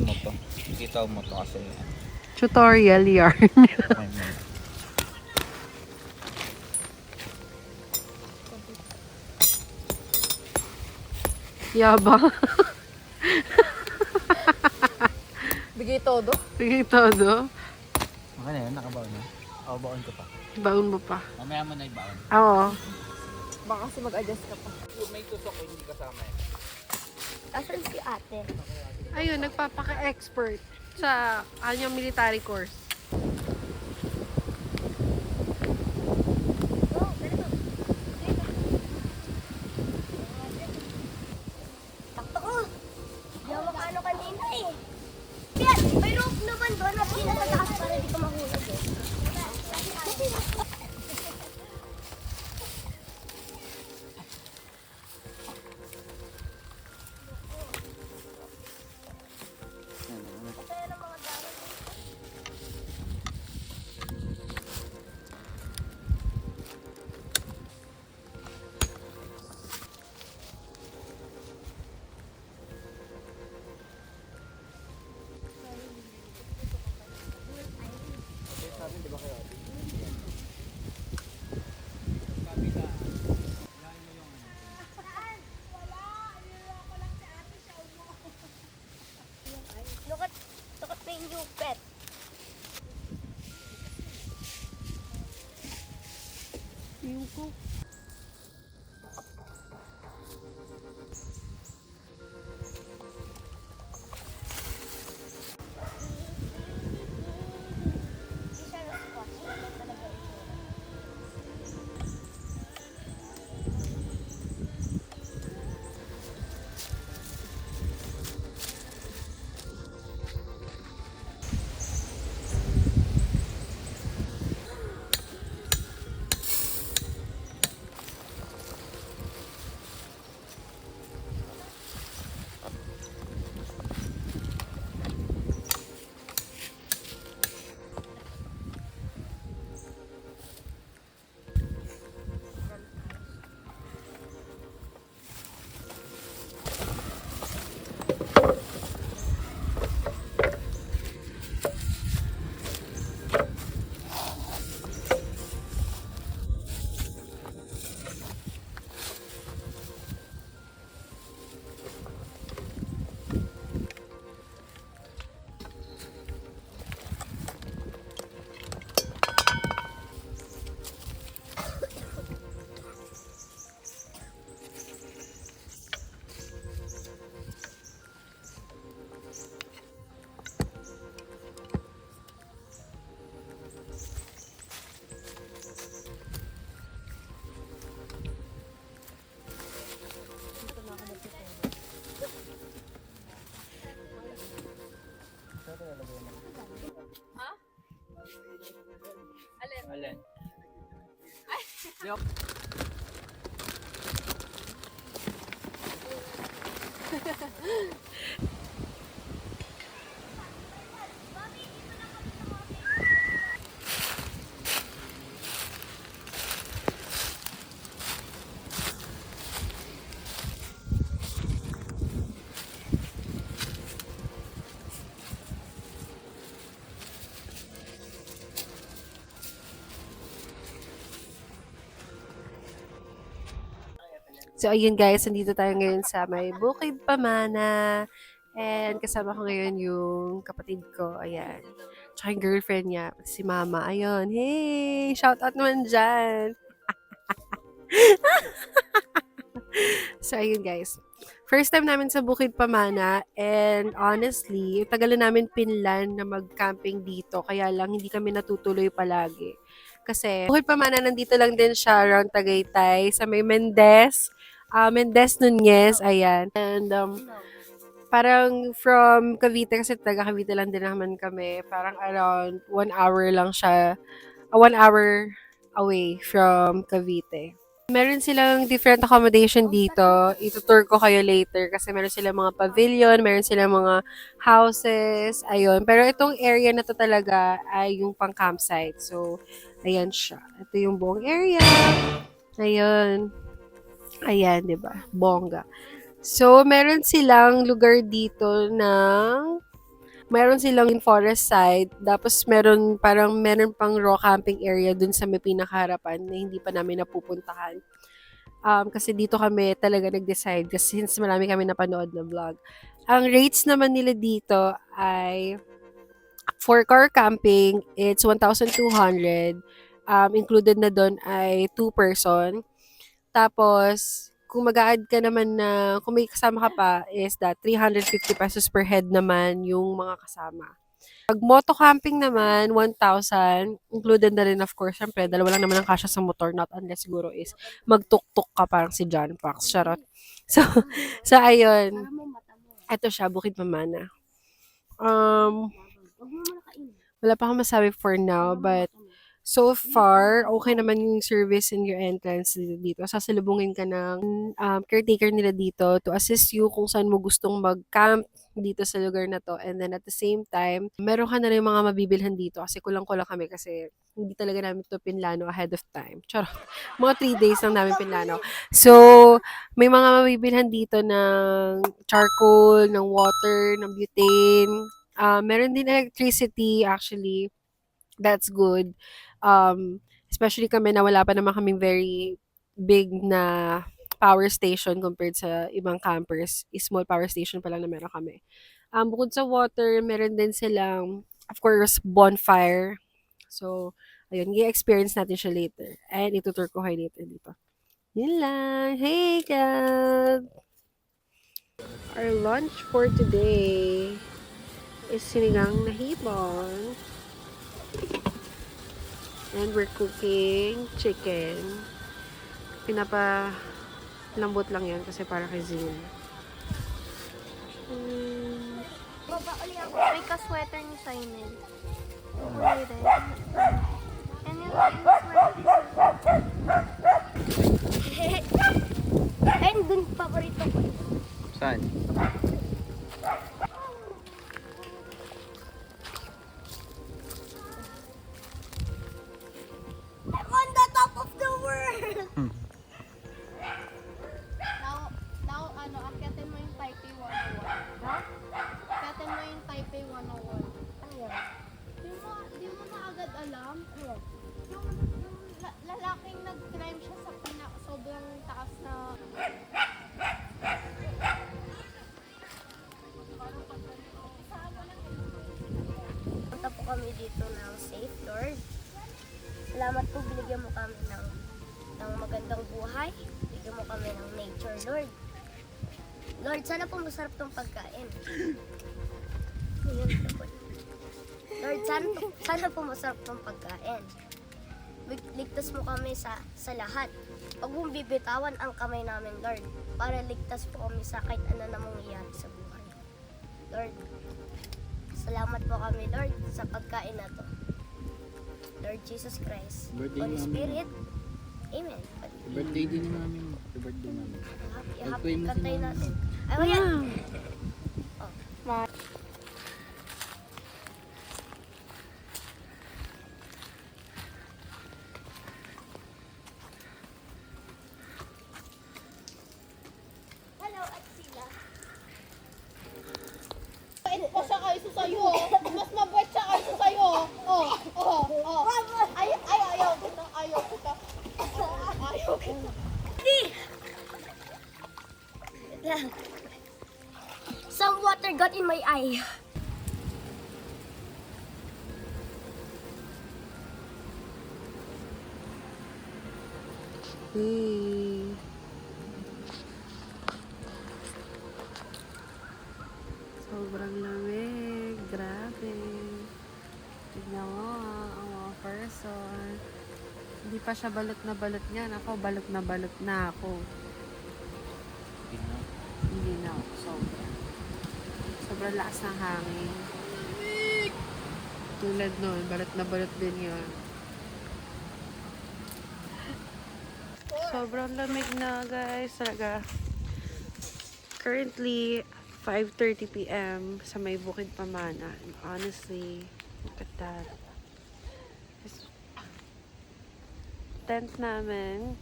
Mo to. Kita mo to kasi Tutorial yarn. Yabang. Bigay todo. Sige todo. Okay na yun, nakabaon na. O, baon ko pa. Baon mo pa. Mamaya mo na ibaon. Oo. Baka kasi mag-adjust ka pa. May tusok ko, hindi kasama yun. Asan si ate? Ayun, nagpapaka-expert sa kanyang military course. Takto ko! Di ako makano kanina eh. Kaya, may rope naman doon at pinatataas para di ka mahulog eh. Look at my new pet. Yung ko. Di siya response. Wala talaga itsura. Alin? So, ayun guys, nandito tayo ngayon sa may Bukid Pamana. And kasama ko ngayon yung kapatid ko. Ayan. Tsaka yung girlfriend niya, si Mama. Ayun. Hey! Shout out naman dyan! So, ayun guys. First time namin sa Bukid Pamana. And honestly, tagal na namin pinlan na mag-camping dito. Kaya lang, hindi kami natutuloy palagi. Kasi, Bukid Pamana, nandito lang din siya around Tagaytay. Sa may Mendez. Mendez Nunez. Ayan. And, parang from Cavite, kasi taga Cavite lang din naman kami. Parang around 1 hour lang siya. 1 hour away from Cavite. Meron silang different accommodation dito. Itutour ko kayo later kasi meron silang mga pavilion, meron silang mga houses, ayun. Pero itong area na to talaga ay yung pang campsite. So, ayan siya. Ito yung buong area. Ayun. Ayan, di ba? Bongga. So, meron silang lugar dito ng meron silang forest side, tapos meron pang raw camping area dun sa may pinakaharapan na hindi pa namin napupuntahan. Kasi dito kami talaga nag-decide kasi since marami kami napanood na vlog. Ang rates naman nila dito ay for car camping, it's 1,200. Included na doon ay 2 person. Tapos, kung mag-a-add ka naman na, kung may kasama ka pa, is that 350 pesos per head naman yung mga kasama. Pag moto camping naman, 1,000, included na rin of course, syempre, dalawa lang naman ang kasya sa motor, not unless siguro is magtuk-tuk ka parang si John Fox, charot. So ayun, eto siya, Bukid Pamana. Wala pa akong masabi for now, but so far, okay naman yung service in your entrance dito. Sasalubungin ka ng caretaker nila dito to assist you kung saan mo gustong mag-camp dito sa lugar na to. And then at the same time, meron ka na rin mga mabibilhan dito kasi kulang-kulang kami kasi hindi talaga namin to pinlano ahead of time. Charot. Mga 3 days lang namin pinlano. So, may mga mabibilhan dito ng charcoal, ng water, ng butane. Meron din electricity actually. That's good. Especially kami na wala pa naman kaming very big na power station compared sa ibang campers. Small power station pa lang na meron kami. Bukod sa water, meron din silang, of course, bonfire. So, ayun, i-experience natin siya later. And itutur ko kayo later dito. Yun lang. Hey, God! Our lunch for today is sinigang na hipon. And we're cooking chicken. Pinapa-lambot lang yan kasi para kay Zin. Baba uli ako. May ka-sweater ni Simon. Kulay red. And yung sweater ni And dun paborito ko. Saan? On the top of the world! Now, akyatin mo yung Taipei 101. Ha? Akyatin mo yung Taipei 101. Ayan. Di mo maagad alam? Ayan. Yung lalaking nag-climb siya sa sobrang taas na... Punta po kami dito ng Safe Lord. Salamat po, binigyan mo kami ng magandang buhay. Binigyan mo kami ng nature, Lord. Lord, sana po masarap tong pagkain. Ayun, po. Lord, sana po masarap tong pagkain. Ligtas mo kami sa lahat. Huwag mong bibitawan ang kamay namin, Lord, para ligtas po kami sa kahit ano na mangyayari sa buhay. Lord, salamat po kami, Lord, sa pagkain na to. Lord Jesus Christ, Holy Spirit, Amen. Birthday din ni Mami mo. Birthday namin. Happy kantay natin. Ay, ayan! Hello, at sila. Bait pa siya kaysa sa'yo. Mas mabait siya kaysa sa'yo. Ayaw kita. Ayaw kita. Hindi! Some water got in my eye. Hey. Sobrang lamig. Grabe. Tignan mo, ang mga person. Hindi pa siya balot na balot niyan. Ako, balot na ako. Hindi na ako. Sobrang lakas ng hangin. Tulad nun, balot na balot din yun. Sobrang lamig na, guys. Talaga. Currently, 5:30 p.m. sa may Bukid Pamana. And honestly, look at that. This tent namin.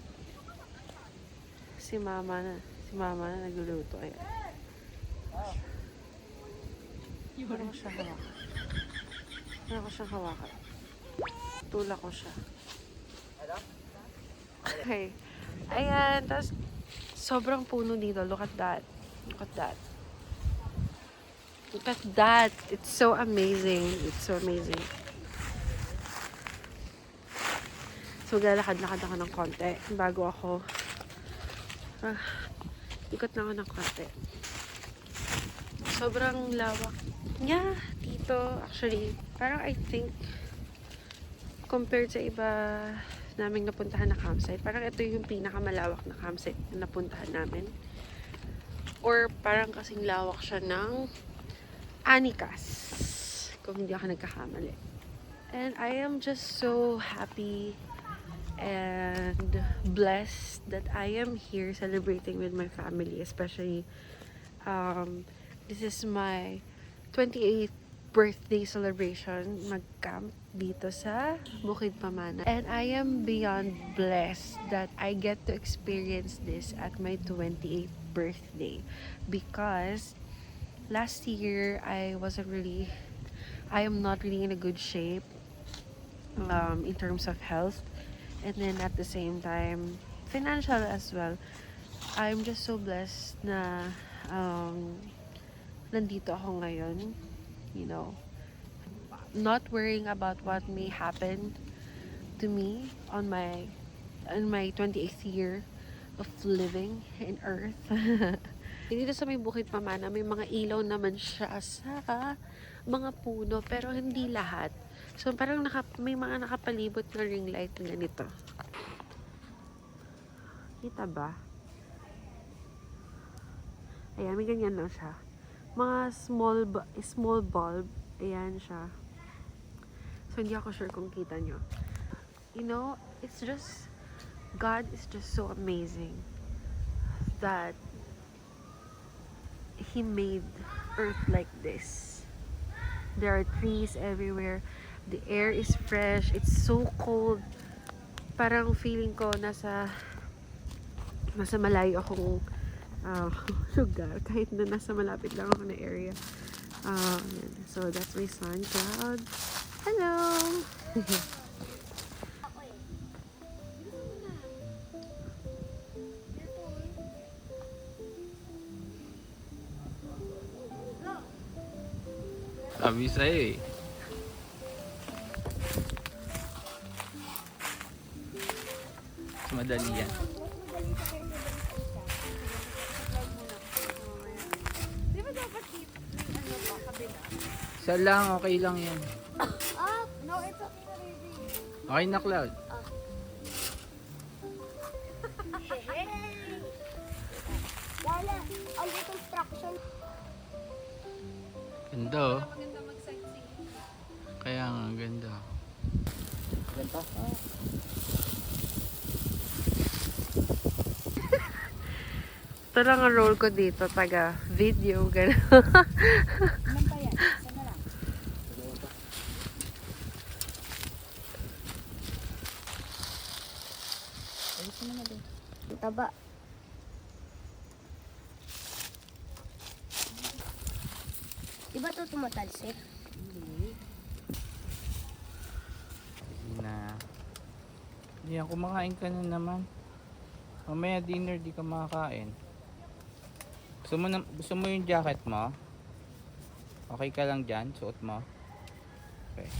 Si mama na nagluluto. Ayan. Ano ko siya hawakan? Ano ko siyang hawakan? Tula ko siya. Okay. Ayan. Tapos, sobrang puno dito. Look at that. Look at that. Look at that. It's so amazing. It's so amazing. So, galakad-lakad ako ng konti bago ako ikot na ako ng konti. Sobrang lawak niya dito. Actually, parang I think compared sa iba naming napuntahan na campsite, parang ito yung pinakamalawak na campsite na napuntahan namin. Or parang kasing lawak siya ng Anicas, kung hindi ako nagkakamali. And I am just so happy and blessed that I am here celebrating with my family, especially this is my 28th birthday celebration, mag-camp dito sa Bukid Pamana. And I am beyond blessed that I get to experience this at my 28th birthday, because last year I am not really in a good shape in terms of health, and then at the same time financial as well. I'm just so blessed na nandito ako ngayon, you know, not worrying about what may happen to me on my 28th year of living in earth. Dito sa may Bukid Pamana, may mga ilaw naman siya sa mga puno, pero hindi lahat. So parang may mga nakapalibot na ring light na ganito. Kita ba? Ayan, may ganyan lang siya. Mga small bulb. Ayan siya. So hindi ako sure kung kita nyo. You know, it's just, God is just so amazing that He made earth like this. There are trees everywhere. The air is fresh. It's so cold. Parang feeling ko nasa malayo akong lugar. Kahit na nasa malapit lang ako na area. So that's my son, Cloud. Hello! Sabi sa'yo eh. Mas madali yan. Di ba dapat dito? Ano pa, kabila? Isa lang, okay lang yan. No, it's okay already. Okay na, Cloud. Lala, all the construction. Ganda oh. Maganda mag-sightseeing. Kaya nga, ganda. Ganda? Ito lang ang role ko dito, taga video, gano'n. Ilan pa yan? Isa na lang. Ayusin mo na din. Ang taba. Diba ito tumatalsik? Na. Yan, kumakain ka na naman. Mamaya dinner, di ka makakain. Gusto mo yung jacket mo? Okay ka lang dyan? Suot mo? Okay.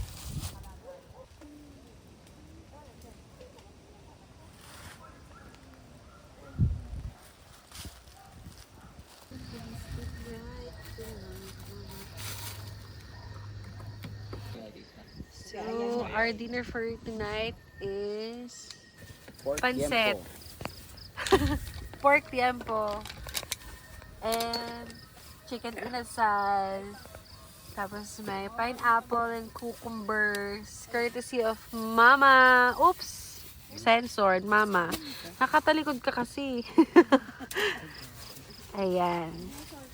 So, our dinner for tonight is pancit. Pork tiempo. And chicken inasal. Tapos may pineapple and cucumbers. Courtesy of Mama. Oops! Censored, Mama. Nakatalikod ka kasi. Ayan.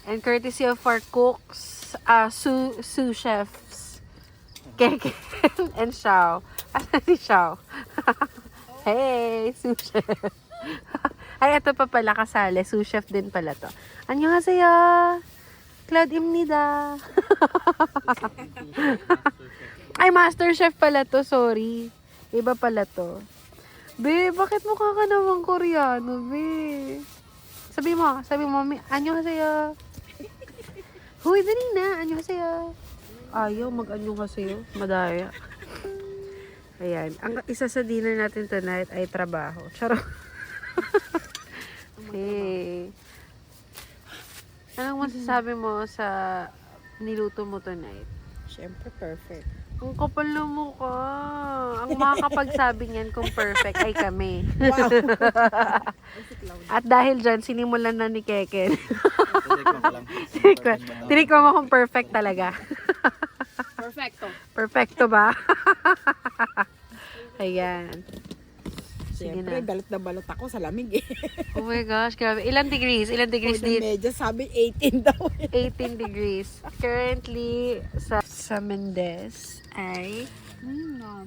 And courtesy of our cooks, sous chefs. Keke and Xiao. Asan si Xiao? Hey, sous chef. Ay, ito pa pala kasali. Sous chef din pala to. 안녕하세요. Claudimnida. Ay, master chef pala to. Sorry. Iba pala to. Be, bakit mukha ka naman Koreano, be? Sabi mo, 안녕하세요. Huy, dali na. 안녕하세요. Ayaw, mag-annyeonghaseyo. Madaya. Ayan. Ang isa sa dinner natin tonight ay trabaho. Charot. Hey. Anong masasabi mo sa niluto mo tonight? Siyempre, perfect. Ang kapal na mukha. Ang makakapagsabi niyan kung perfect ay kami. Wow! At dahil dyan, sinimulan na ni Keken. Tinikman mo kung perfect talaga. Perfecto. Perfecto ba? Ayan. Sige Siyempre, na. balot na balot ako sa lamig eh. Oh my gosh, grabe. Ilan degrees? Ilan degrees Kung dito? medyo sabi 18 daw eh. 18 degrees. Currently, sa Mendez ay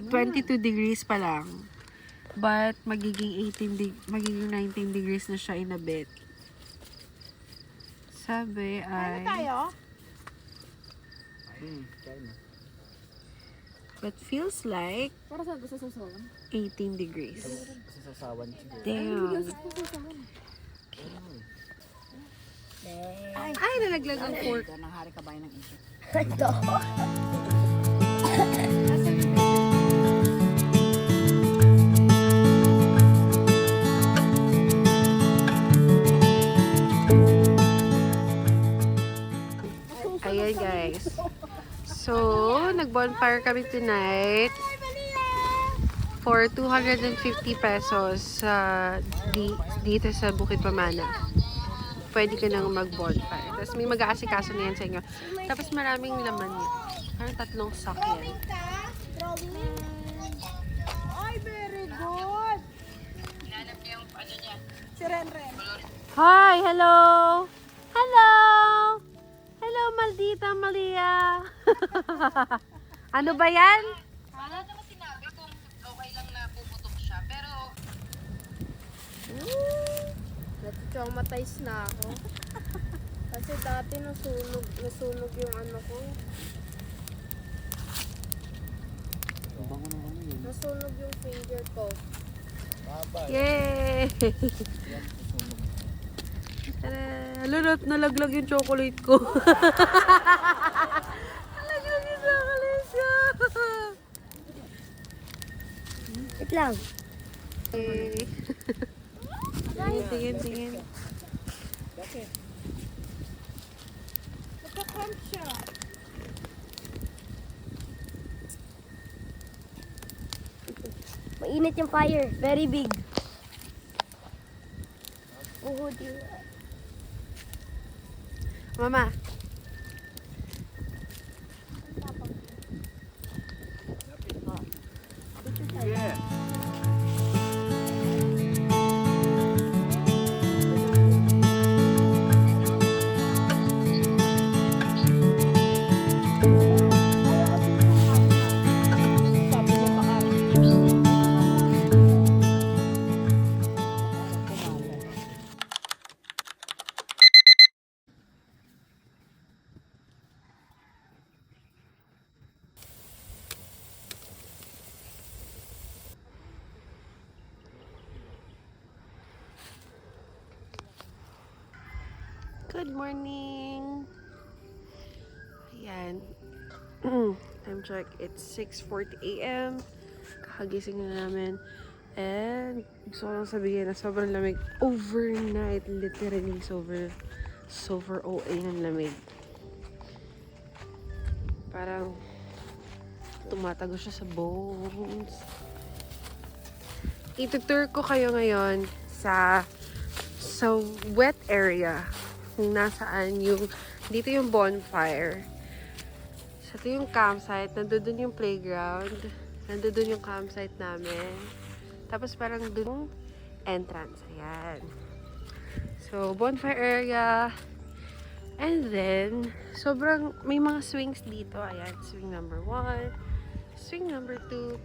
22 degrees pa lang. But, magiging 19 degrees na siya in a bit. Sabi ay... Tayo? But feels like Para saan gusto sasawan? 18 degrees. Sasawan siguro. Damn. Ay, nalaglag ang pork. Ito, nang hari kabayan ng isip. Ito. Ayan guys. So, nag-bonfire kami tonight for 250 pesos dito sa Bukid Pamana. Pwede ka nang mag-bonfire. Tapos may mag-aasikaso na yan sa inyo. Tapos maraming laman yan. Parang 3 sack yan. Ay, very good! Hinanap niya yung ano niya. Si Renren. Hi! Hello! Hello! Hello, maldita Malia! Ano ba yan? Wala naman sinabi kung okay lang na pumutok siya, pero... Na-traumatize na ako. Kasi dati nasunog yung ano ko. Nasunog yung finger ko. Yay! Tara! Nalaglag yung chocolate ko. Nalaglag yung chocolate ko. Wait lang. Okay. Tingin. Nagka-cramp siya. Mainit yung fire. Very big. Oh, dear. Mama. Good morning! Ayan. Time check, it's 6:40 a.m. Kakagising na namin. And gusto ko lang sabihin na sobrang lamig. Overnight, literally, super OA ng lamig. Parang tumatago siya sa bones. Itutour ko kayo ngayon sa wet area. Kung nasaan yung, dito yung bonfire. So, ito yung campsite. Nandun yung playground. Nandun yung campsite namin. Tapos parang dun yung entrance. Ayan. So, bonfire area. And then, sobrang, may mga swings dito. Ayan, swing number 1, swing number 2,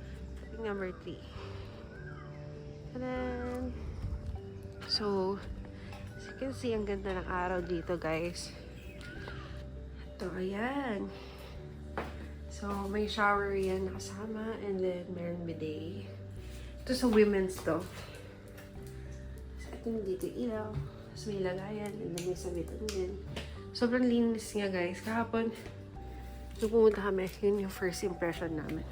swing number 3. And then, so, as you can see, ang ganda ng araw dito, guys. Ito, ayan. So, may shower yan nakasama. And then, meron bidet. Ito sa women's to. So, ito yung dito ilaw. Tapos may lagayan. And then, may sabitan din. Sobrang linis nga, guys. Kahapon, nung pumunta kami, yun yung first impression namin.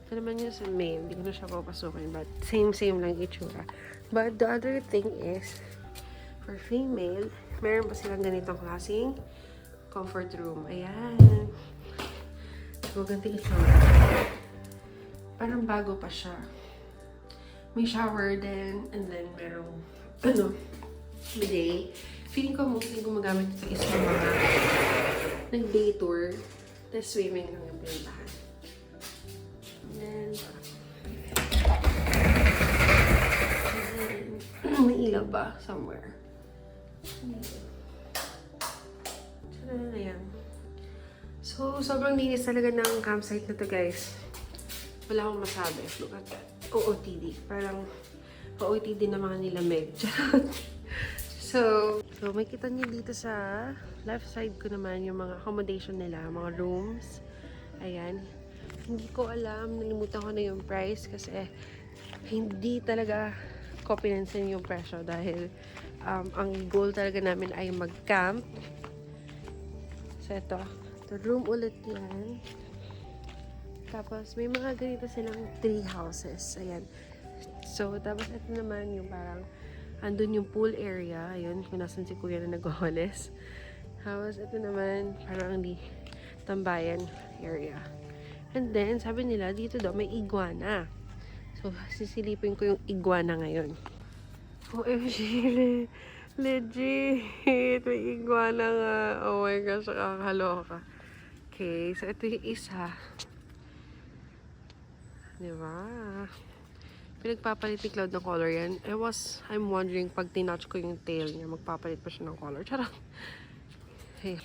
Ito naman yun sa male. Hindi ko na siya papasukin. But, same lang itsura. But, the other thing is, for female, meron pa silang ganitong klaseng comfort room. Ayan. So, ganting itsura. Parang bago pa siya. May shower din. And then, merong, bidet. Feeling ko mostly gumagamit ito is ng mga nag-day tour. Tapos swimming lang yung pinuntahan. And then, may ilaw ba somewhere? Ayan. So, sobrang linis talaga ng campsite na to, guys. Wala akong masabi. Look at that. OOTD. Parang OOTD na mga nilamig. So, makita niyo dito sa left side ko naman yung mga accommodation nila, mga rooms. Ayan. Hindi ko alam, nalimutan ko na yung price kasi hindi talaga ko pinansin yung presyo dahil ang goal talaga namin ay mag-camp. So, ito room ulit yan. Tapos, may mga ganito silang tree houses. Ayan. So, tapos ito naman yung parang andun yung pool area. Ayun, kung nasan si kuya na nagwawalis. Tapos, ito naman, parang di tambayan area. And then, sabi nila, dito daw may iguana. So, sisilipin ko yung iguana ngayon. OMG, legit! May iguana nga. Oh my gosh, kakaloka. Okay, so ito yung isa. Diba? Pinagpapalit ni Cloud ng color yan. I'm wondering, pag tinouch ko yung tail niya, magpapalit pa siya ng color. Charot! Hey.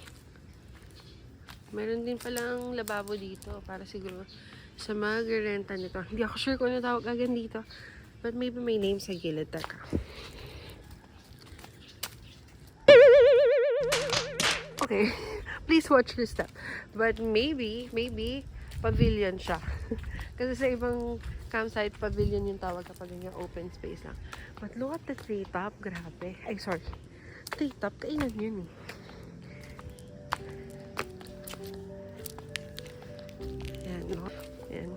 Meron din palang lababo dito para siguro sa mag-renta nito. Hindi ako sure kung ano tawag agad dito. But maybe may name sa gilid. Teka. Okay. Please watch this step. But maybe, pavilion siya. Kasi sa ibang campsite, pavilion yung tawag kapag yung open space lang. But look at the treetop. Grabe. Ay, sorry. Treetop, kainan yun eh. Yan, no? Yan.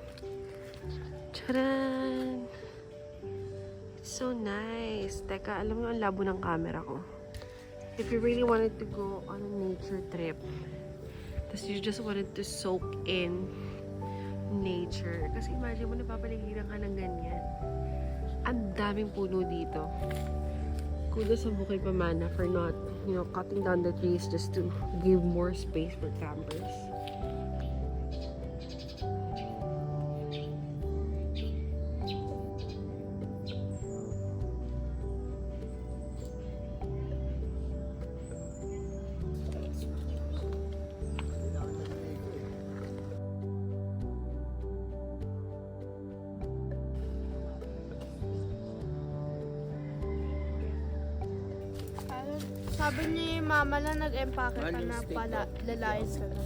Charan! It's so nice. Teka, alam mo, ang labo ng camera ko. If you really wanted to go on a nature trip, tapos you just wanted to soak in nature. Kasi imagine mo, napapaligiran ka ng ganyan. Ang daming puno dito. Kudos sa Bukid Pamana for not, cutting down the trees just to give more space for campers. Sabi ni mama na nag-empake ka na pala, lalayas ka na.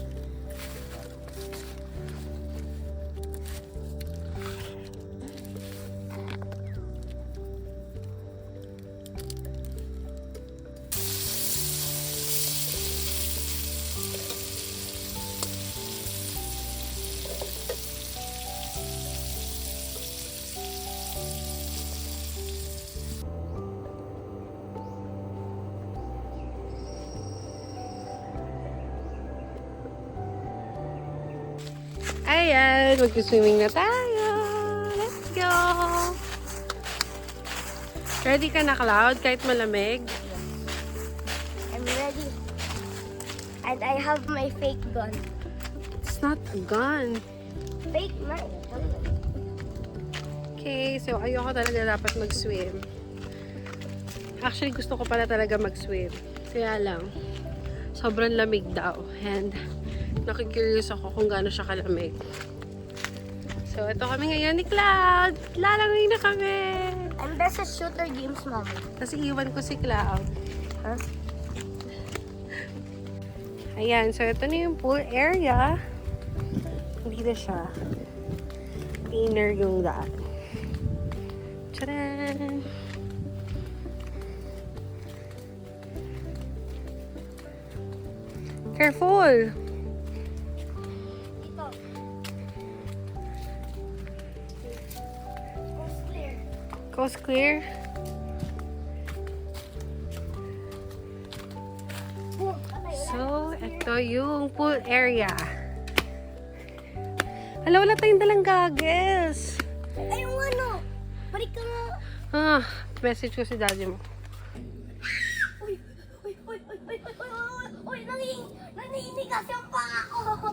Ayan, mag-swimming na tayo. Let's go! Ready ka na, Cloud? Kahit malamig? I'm ready. And I have my fake gun. It's not a gun. Fake knife. Okay, so ayoko talaga dapat mag-swim. Actually, gusto ko pala talaga mag-swim. Kaya lang, sobrang lamig daw. And nakikurious ako kung gaano siya kalamig. So, ito kami ngayon ni Cloud. Lalangoy na kami. And that's a shooter games, Mama. Tapos iiwan ko si Cloud. Huh? Ayan, so ito na yung pool area. Dito siya. Inner yung daan. Tcharan! Careful! Dito. Coast clear. Coast clear. Boom. Patay. So, ito yung pool area. Hala, wala tayong dalang goggles. Ay, yung ano. Balik ka nga. Ah, message ko si daddy mo. Uy, uy, uy, uy, uy, uy, uy, uy, uy, naninigas yung paa ko.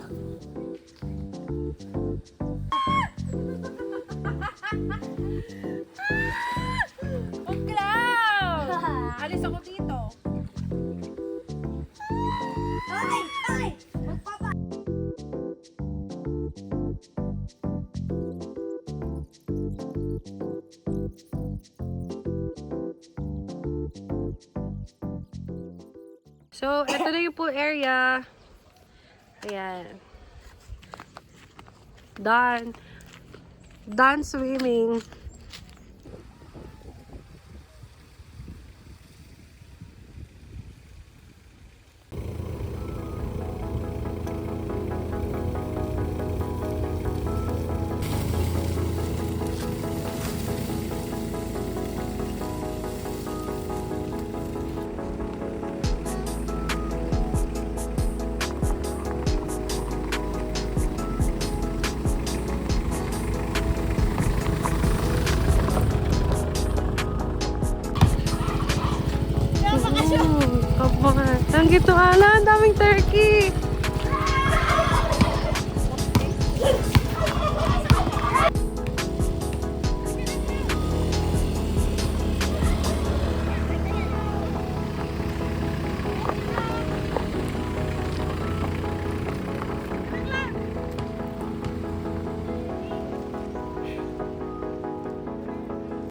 Alis ako dito. Ay, ay, magpapa. So, ito na yung pool area. Ayan. Done. Done swimming. Kapan. Ang gito ala, ang daming turkey.